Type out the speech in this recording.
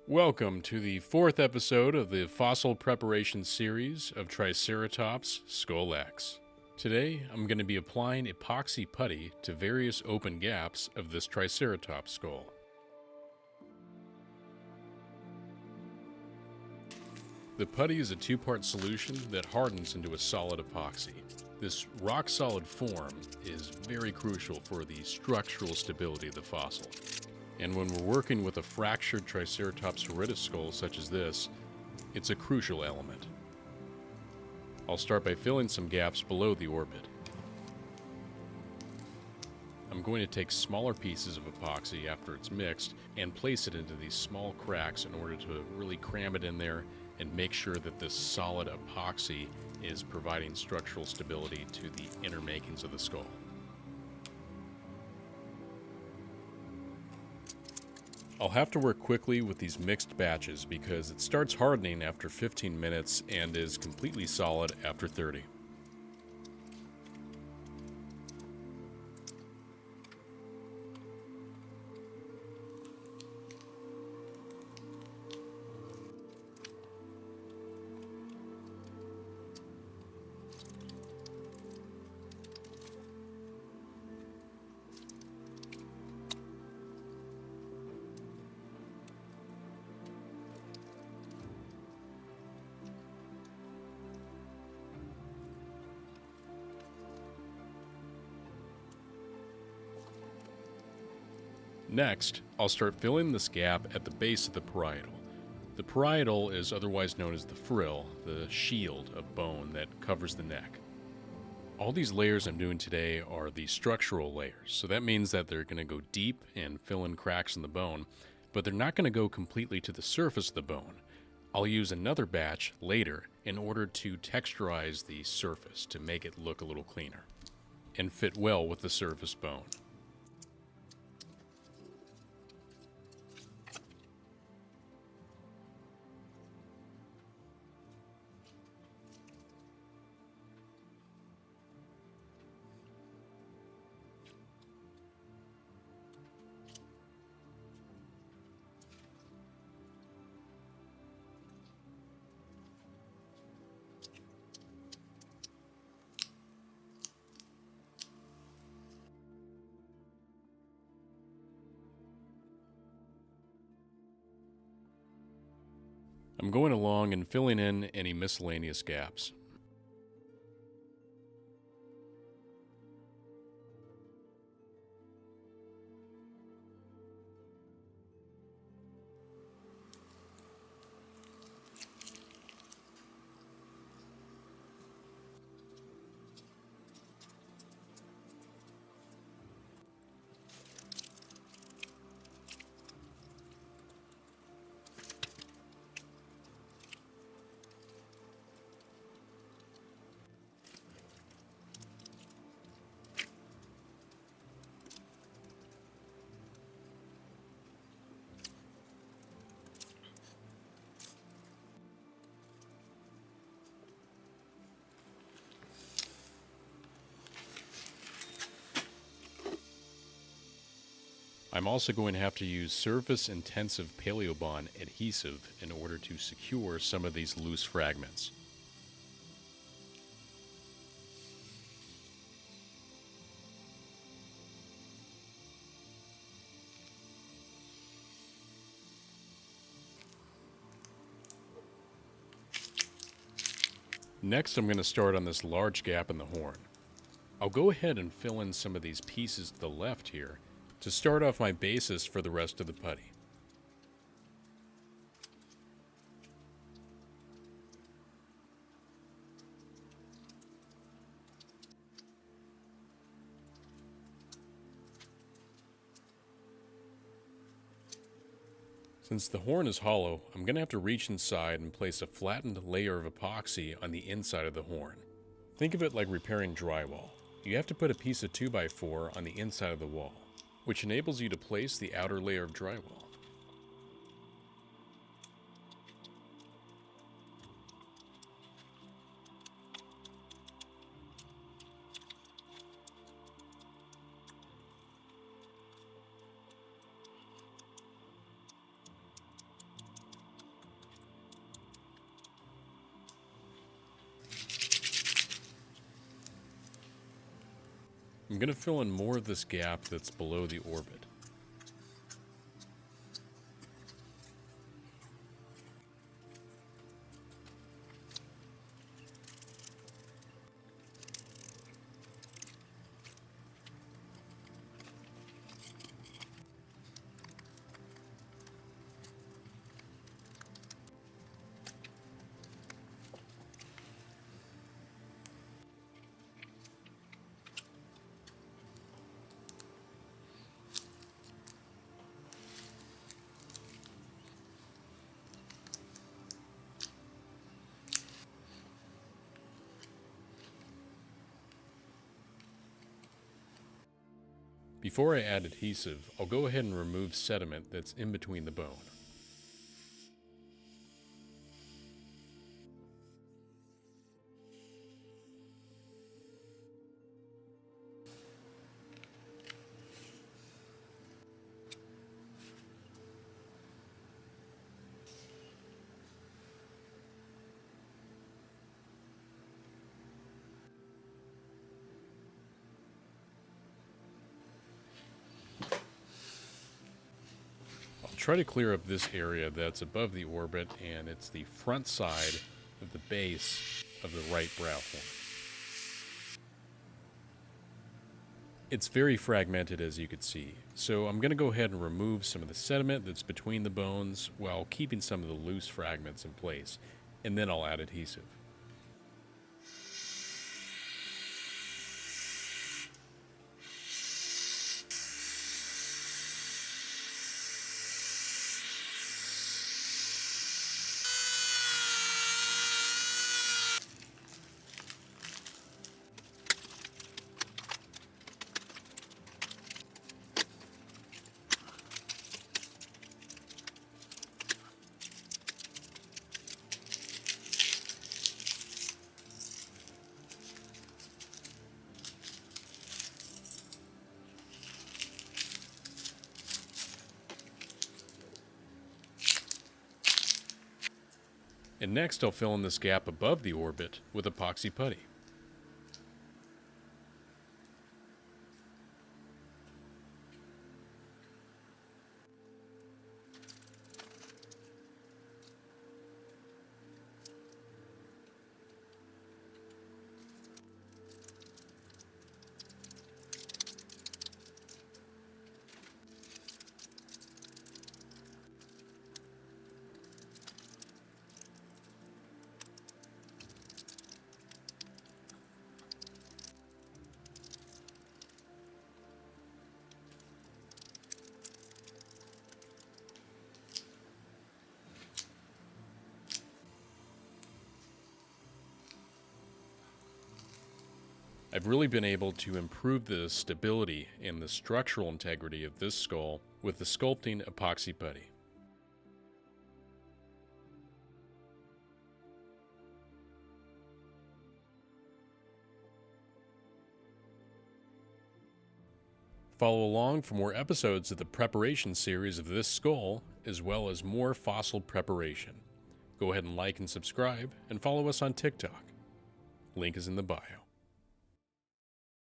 Welcome to the fourth episode of the fossil preparation series of Triceratops Skull X. Today, I'm going to be applying epoxy putty to various open gaps of this Triceratops skull. The putty is a two-part solution that hardens into a solid epoxy. This rock-solid form is very crucial for the structural stability of the fossil. And when we're working with a fractured Triceratops horridus skull such as this, it's a crucial element. I'll start by filling some gaps below the orbit. I'm going to take smaller pieces of epoxy after it's mixed and place it into these small cracks in order to really cram it in there and make sure that this solid epoxy is providing structural stability to the inner makings of the skull. I'll have to work quickly with these mixed batches because it starts hardening after 15 minutes and is completely solid after 30. Next, I'll start filling this gap at the base of the parietal. The parietal is otherwise known as the frill, the shield of bone that covers the neck. All these layers I'm doing today are the structural layers, so that means that they're going to go deep and fill in cracks in the bone, but they're not going to go completely to the surface of the bone. I'll use another batch later in order to texturize the surface to make it look a little cleaner and fit well with the surface bone. I'm going along and filling in any miscellaneous gaps. I'm also going to have to use surface-intensive Paleobond adhesive in order to secure some of these loose fragments. Next, I'm going to start on this large gap in the horn. I'll go ahead and fill in some of these pieces to the left here to start off my basis for the rest of the putty. Since the horn is hollow, I'm going to have to reach inside and place a flattened layer of epoxy on the inside of the horn. Think of it like repairing drywall. You have to put a piece of 2x4 on the inside of the wall, which enables you to place the outer layer of drywall. I'm going to fill in more of this gap that's below the orbit. Before I add adhesive, I'll go ahead and remove sediment that's in between the bone. Try to clear up this area that's above the orbit, and it's the front side of the base of the right brow horn. It's very fragmented, as you could see, so I'm going to go ahead and remove some of the sediment that's between the bones while keeping some of the loose fragments in place, and then I'll add adhesive. And next I'll fill in this gap above the orbit with epoxy putty. I've really been able to improve the stability and the structural integrity of this skull with the sculpting epoxy putty. Follow along for more episodes of the preparation series of this skull, as well as more fossil preparation. Go ahead and like and subscribe, and follow us on TikTok. Link is in the bio.